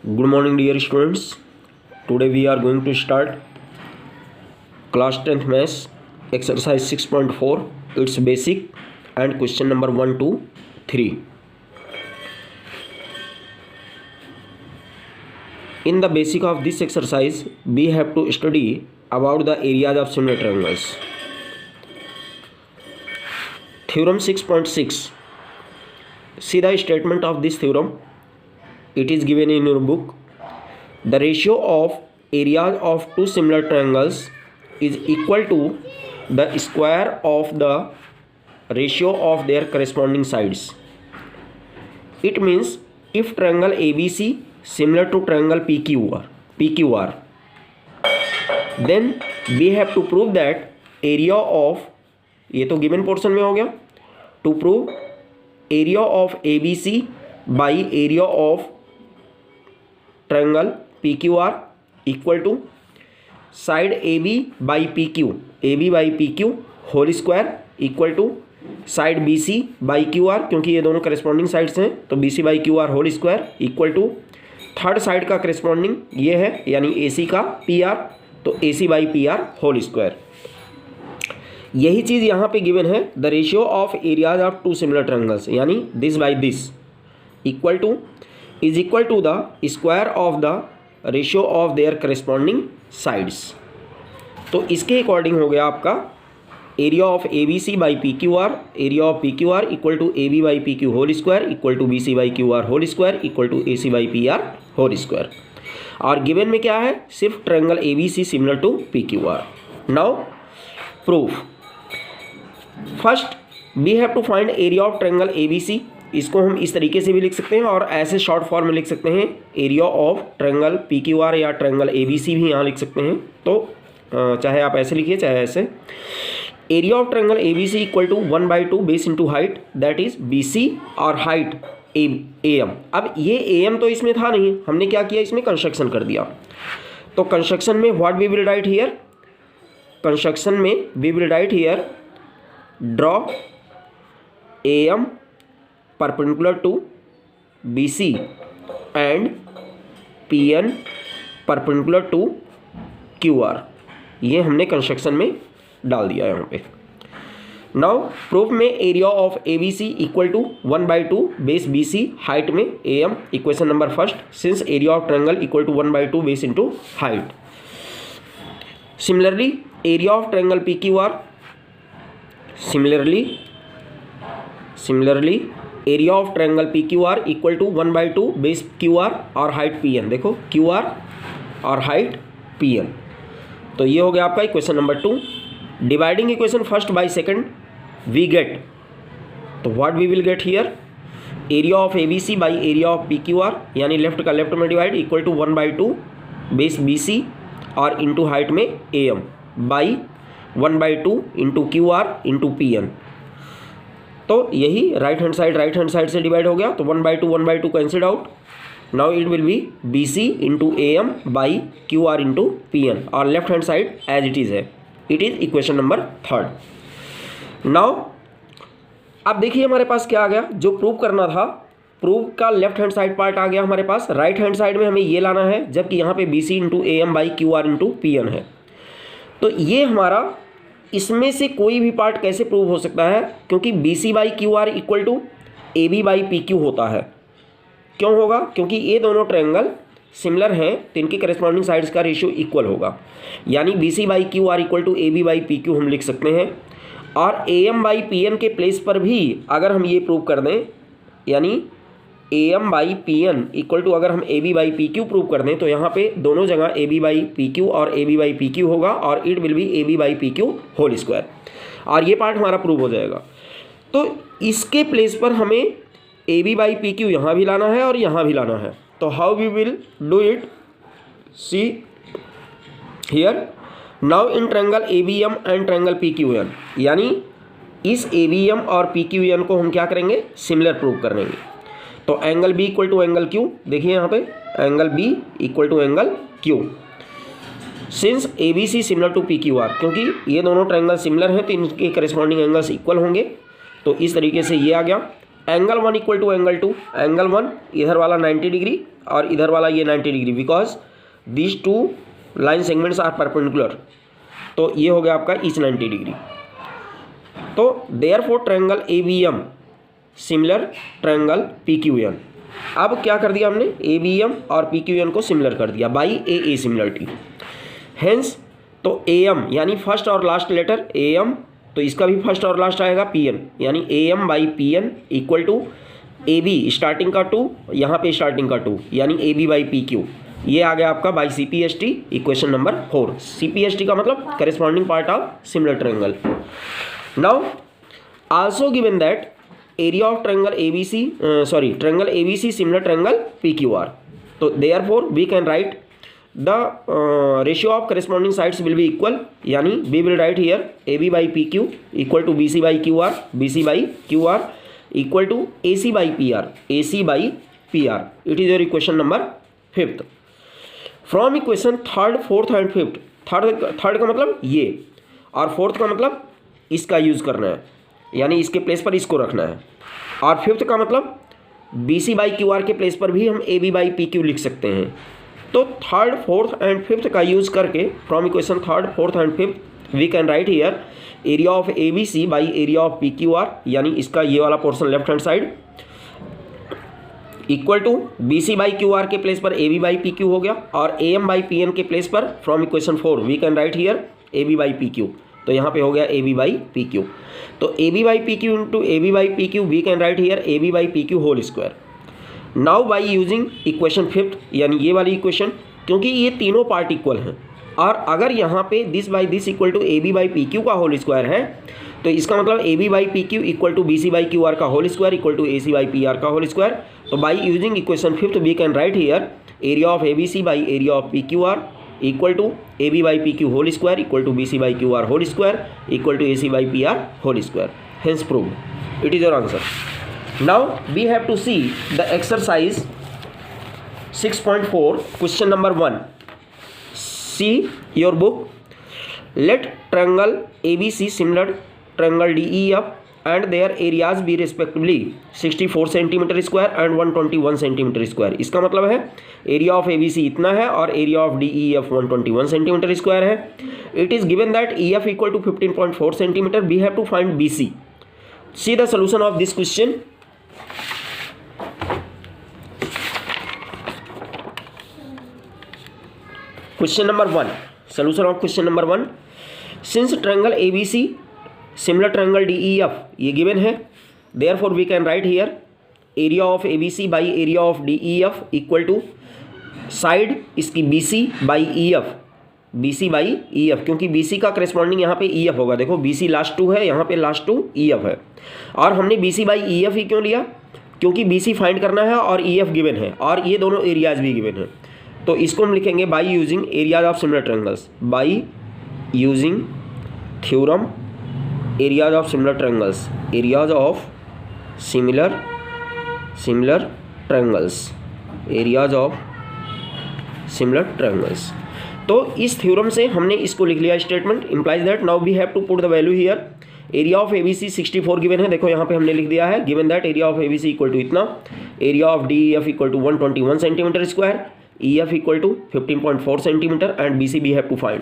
Good morning, dear students. Today we are going to start class 10th maths exercise 6.4. It's basic and question number 1 to 3. In the basic of this exercise, we have to study about the areas of similar triangles. Theorem 6.6. See the statement of this theorem. It is given in your book. The ratio of areas of two similar triangles is equal to the square of the ratio of their corresponding sides. It means if triangle ABC similar to triangle PQR, then we have to prove that area of, ये तो given portion में हो गया, to prove area of ABC by area of triangle PQR equal to side AB by PQ whole square equal to side BC by QR, क्योंकि ये दोनों corresponding sides हैं तो BC by QR whole square equal to third side का corresponding ये है यानी AC का PR, तो AC by PR whole square. यही चीज़ यहाँ पे गिवन है, the ratio of areas of two similar triangles, यानी this by this equal to is equal to the square of the ratio of their corresponding sides. तो इसके according हो गया आपका area of ABC by PQR, area of PQR equal to AB by PQ whole square equal to BC by QR whole square equal to AC by PR whole square. और given में क्या है, सिर्फ triangle ABC similar to PQR। Now proof. First we have to find area of triangle ABC। इसको हम इस तरीके से भी लिख सकते हैं और ऐसे शॉर्ट फॉर्म में लिख सकते हैं, एरिया ऑफ ट्रायंगल PQR या ट्रायंगल ABC भी यहाँ लिख सकते हैं। तो चाहे आप ऐसे लिखिए चाहे ऐसे। Area of triangle ABC equal to 1/2 base into height, that is BC और हाइट AM। अब ये AM तो इसमें था नहीं, हमने क्या किया, इसमें कंस्ट्रक्शन कर दिया। तो कंस्ट्रक्शन में what we will write here, construction में we will write here draw AM perpendicular to BC and PN perpendicular to QR। ये हमने कंस्ट्रक्शन में डाल दिया यहाँ पे। नाउ प्रूफ में area of ABC equal to 1/2 base BC height में AM, equation number first, since area of triangle equal to 1/2 base into height. Similarly area of triangle PQR, similarly area of triangle PQR equal to 1/2 base QR और height PN। देखो QR और height PN। तो ये हो गया आपका equation number 2। Dividing equation first by second we get, तो what we will get here, area of ABC by area of PQR, यानी लेफ्ट का लेफ्ट में divide equal to 1/2 base BC और इंटू हाइट में AM by 1/2 into QR into PN। तो यही right hand side से divide हो गया, तो 1/2 cancel out. Now it will be BC into AM by QR into PN और left hand side as it is है। It is equation number 3। Now अब देखिए हमारे पास क्या आ गया, जो प्रूव करना था, प्रूव का लेफ्ट हैंड साइड पार्ट आ गया हमारे पास। राइट हैंड साइड में हमें ये लाना है, जबकि यहाँ पे BC into AM by QR into PN है। तो ये हमारा, इसमें से कोई भी पार्ट कैसे प्रूव हो सकता है, क्योंकि BC by QR equal to AB by PQ होता है। क्यों होगा, क्योंकि ये दोनों ट्रायंगल सिमिलर हैं तो इनकी करस्पॉन्डिंग साइड्स का रेशियो इक्वल होगा, यानी BC by QR equal to AB by PQ हम लिख सकते हैं। और AM बाई PN के प्लेस पर भी अगर हम ये प्रूव कर दें, यानी AM by PN equal to अगर हम AB बाई PQ प्रूव कर दें, तो यहाँ पे दोनों जगह AB बाई PQ और AB बाई PQ होगा और it will be AB by PQ whole square, और ये पार्ट हमारा प्रूव हो जाएगा। तो इसके प्लेस पर हमें AB बाई PQ यहाँ भी लाना है और यहाँ भी लाना है। तो how we will do it, see here. Now in triangle ABM and triangle PQN, यानी इस ABM और PQN को हम क्या करेंगे, सिमिलर प्रूव करेंगे। तो angle B equal to angle Q, देखिए यहाँ पे angle B equal to angle Q, since ABC similar to PQR, क्योंकि ये दोनों ट्रायंगल सिमिलर हैं तो इनके करस्पॉन्डिंग एंगल्स इक्वल होंगे। तो इस तरीके से ये आ गया। Angle 1 equal to angle 2, angle 1 इधर वाला 90 डिग्री और इधर वाला ये 90 degree, because these two line segments are perpendicular, तो ये हो गया आपका ईच 90 डिग्री। तो therefore triangle ABM similar triangle PQN। अब क्या कर दिया हमने, ABM और PQN को सिमिलर कर दिया बाई AA सिमिलरिटी। हेंस तो AM यानी फर्स्ट और लास्ट लेटर AM, तो इसका भी फर्स्ट और लास्ट आएगा PN, यानी AM by PN equal to AB starting का 2, यहाँ पे स्टार्टिंग का 2, यानी AB बाई PQ। ये आ गया आपका by CPST equation number 4। CPST का मतलब corresponding part of similar triangle. Now also given that area of triangle triangle ABC similar triangle PQR। तो therefore we can write the ratio of corresponding sides will be equal, यानी we will write here AB by PQ equal to BC by QR, BC by QR equal to AC by PR, AC by PR। It is your equation number 5th। From equation 3rd, 4th and 5th, third का मतलब ये और 4th का मतलब इसका use करना है, यानी इसके प्लेस पर इसको रखना है, और 5th का मतलब BC बाई QR के प्लेस पर भी हम AB बाई PQ लिख सकते हैं। तो 3rd, 4th एंड 5th का यूज़ करके from equation 3rd, 4th and 5th we can write here area of ABC by area of PQR, यानी इसका ये वाला portion left hand side equal to BC by QR के place पर AB by PQ हो गया, और AM बाई PN के प्लेस पर from equation 4 we can write here AB by PQ। तो यहाँ पे हो गया AB बाई PQ। तो AB by PQ into AB by PQ we can write here AB by PQ whole square. Now by using equation 5th, यानी ये वाली equation, क्योंकि ये तीनों पार्ट इक्वल हैं, और अगर यहाँ पे this by this equal to AB by PQ का होल स्क्वायर है, तो इसका मतलब AB by PQ equal to BC by QR का whole square equal to AC by PR का होल स्क्वायर। तो by using equation 5th we can write here area of ABC by area of PQR equal to AB by PQ whole square equal to BC by QR whole square equal to AC by PR whole square. Hence proved. It is your answer. Now we have to see the exercise 6.4 question number 1. See your book. Let triangle ABC similar triangle DEF and their areas be respectively 64 cm square and 121 cm square। इसका मतलब है area of ABC इतना है और area of DEF 121 cm square है। It is given that EF equal to 15.4 cm. We have to find BC. See the solution of this question. Question number 1. Solution of question number 1. Since triangle ABC similar triangle DEF ये given है, therefore we can write here area of ABC by area of DEF equal to side इसकी BC by EF, BC by EF, क्योंकि BC का corresponding यहाँ पे EF होगा। देखो BC last 2 है, यहाँ पे लास्ट 2 EF है, और हमने BC by EF ही क्यों लिया, क्योंकि BC फाइंड करना है और EF गिवन है और ये दोनों एरियाज भी गिवन है। तो इसको हम लिखेंगे by using areas of similar triangles, by using theorem areas of similar triangles, areas of similar triangles, areas of similar triangles. तो इस थ्योरम से हमने इसको लिख लिया statement implies that now we have to put the value here. Area of ABC 64 given है, देखो यहाँ पे हमने लिख दिया है given that area of ABC equal to इतना, area of DEF equal to 121 centimetre square, EF equal to 15.4 centimetre and BC we have to find.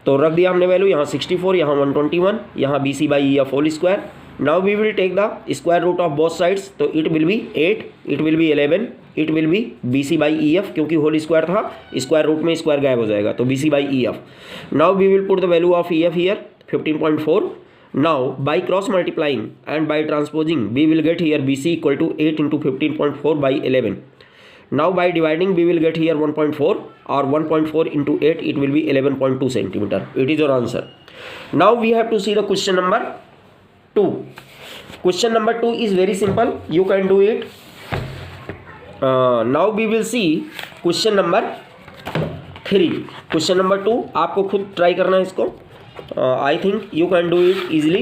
तो रख दिया हमने वैल्यू, यहाँ 64, यहाँ 121, यहाँ BC by EF whole square. Now we will take the square root of both sides, तो it will be 8, it will be 11, it will be BC by EF, क्योंकि whole square था, स्क्वायर रूट में square गायब हो जाएगा, तो BC by EF। Now we will put the value of EF here 15.4। Now by cross multiplying and by transposing we will get here BC equal to 8 into 15.4 by 11. Now by dividing we will get here 1.4 or 1.4 into 8 it will be 11.2 centimeter. It is your answer. Now we have to see the question number 2. Question number 2 is very simple. You can do it. Now we will see question number 3. Question number 2 आपको खुद try करना है इसको. I think you can do it easily.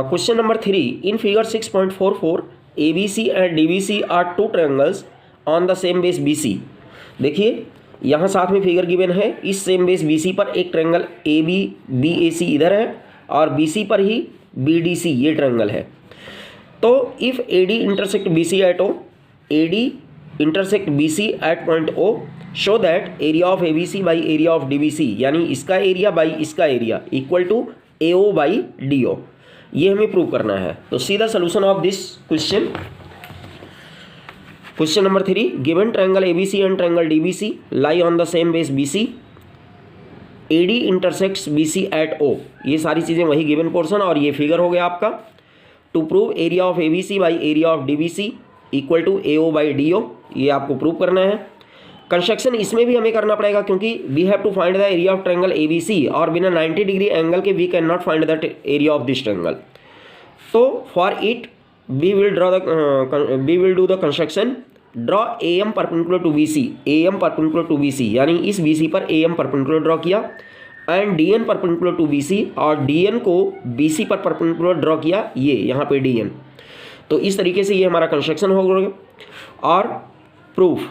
Question number 3. In figure 6.44, ABC and DBC are two triangles on the same base BC. देखिए यहाँ साथ में figure given है, इस सेम बेस BC पर एक ट्रायंगल BAC इधर है और BC पर ही BDC ये ट्रायंगल है। तो if A D intersect B C at O, A D intersect B C at point O, show that area of A B C by area of D B C, यानी इसका area by इसका area equal to A O by D O, ये हमें prove करना है। तो see the solution of this question. Question number 3, given triangle ABC and triangle DBC lie on the same base BC, AD intersects BC at O। ये सारी चीज़ें वही given portion और ये फिगर हो गया आपका। To prove area of ABC by area of DBC equal to AO by DO, ये आपको प्रूव करना है। कंस्ट्रक्शन इसमें भी हमें करना पड़ेगा क्योंकि we have to find the area of triangle ABC और बिना 90 डिग्री एंगल के we can not find the area of this triangle. तो for it we will do the construction, draw AM perpendicular to BC, AM perpendicular to BC, यानी इस BC पर AM perpendicular draw किया and DN perpendicular to BC और DN को BC पर perpendicular draw किया, ये यहाँ पे DN। तो इस तरीके से ये हमारा कंस्ट्रक्शन हो गया। और proof,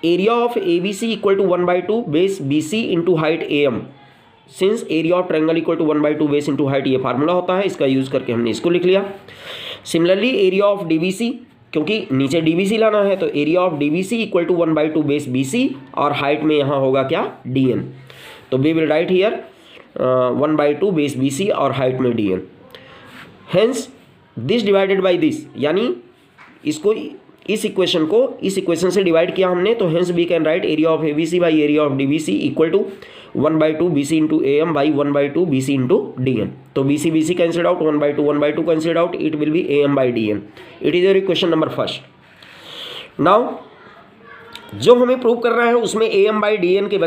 area of ABC equal to 1/2 base BC into height AM, since area of triangle equal to 1/2 base into height, ये फार्मूला होता है, इसका यूज़ करके हमने इसको लिख लिया। सिमिलरली एरिया ऑफ DBC, क्योंकि नीचे DBC लाना है तो area of DBC equal to 1/2 base BC और हाइट में यहाँ होगा क्या, DN। तो we will write here 1/2 base BC और हाइट में DN। Hence this divided by this, यानी इसको इस इक्वेशन को इस इक्वेशन से डिवाइड किया हमने, तो hence we can write area of ABC by area of DBC equal to 1/2 BC into AM by 1/2 BC into DN। तो BC cancelled out, 1/2 cancelled out, it will be AM by DN। It is your equation number first. Now जो हमें prove करना है उसमें AM by DN के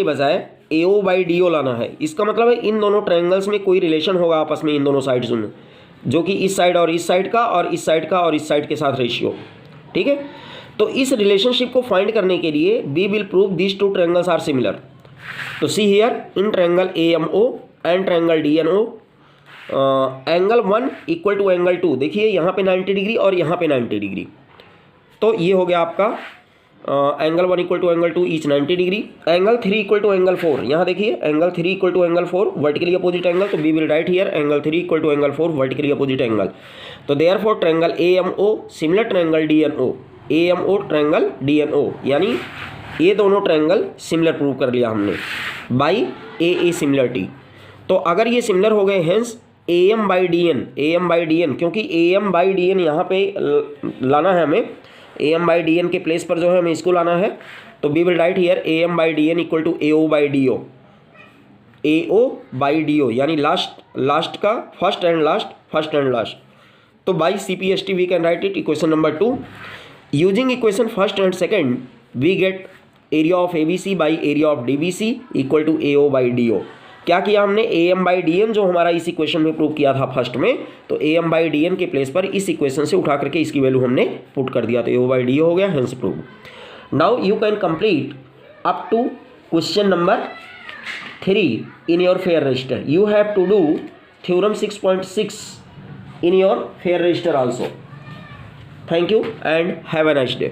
बजाय AO by DO लाना है। इसका मतलब है इन दोनों ट्रायंगल्स में कोई रिलेशन होगा आपस में, इन दोनों साइड्स में, जो कि इस साइड और इस साइड का और इस साइड का और इस साइड के साथ रेशियो, ठीक है। तो इस रिलेशनशिप को फाइंड करने के लिए we will prove this two triangles are similar. तो see here in triangle AMO and triangle DNO, angle 1 equal to angle 2, देखिए यहाँ पे 90 डिग्री और यहाँ पे 90 डिग्री, तो ये हो गया आपका angle 1 equal to angle 2 each 90 degree. Angle 3 equal to angle 4, यहाँ देखिए angle 3 equal to angle 4 vertically opposite angle, तो we will write here angle 3 equal to angle 4 vertically opposite angle. तो therefore triangle AMO similar triangle DNO, AMO triangle DNO, यानी ये दोनों triangle similar prove कर लिया हमने बाई AA सिमिलरिटी। तो अगर ये सिमिलर हो गए हेंस AM बाई DN, क्योंकि AM बाई DN यहाँ पे लाना है हमें, AM बाई DN के प्लेस पर जो है हमें इसको लाना है, तो we will write here AM by DN equal to AO by DO, AO by DO, यानी लास्ट का फर्स्ट एंड लास्ट। तो by CPST we can write it equation number 2। Using equation first and second we get area of ABC by area of DBC equal to AO by DO। क्या किया हमने, AM by DN जो हमारा इस equation में prove किया था first में, तो AM बाई DN के प्लेस पर इस इक्वेशन से उठा करके इसकी वैल्यू हमने पुट कर दिया, तो AO बाई DO हो गया, hence prove. Now you can complete up to question number 3 in your fair register. You have to do theorem 6.6 in your fair register also. Thank you and have a nice day.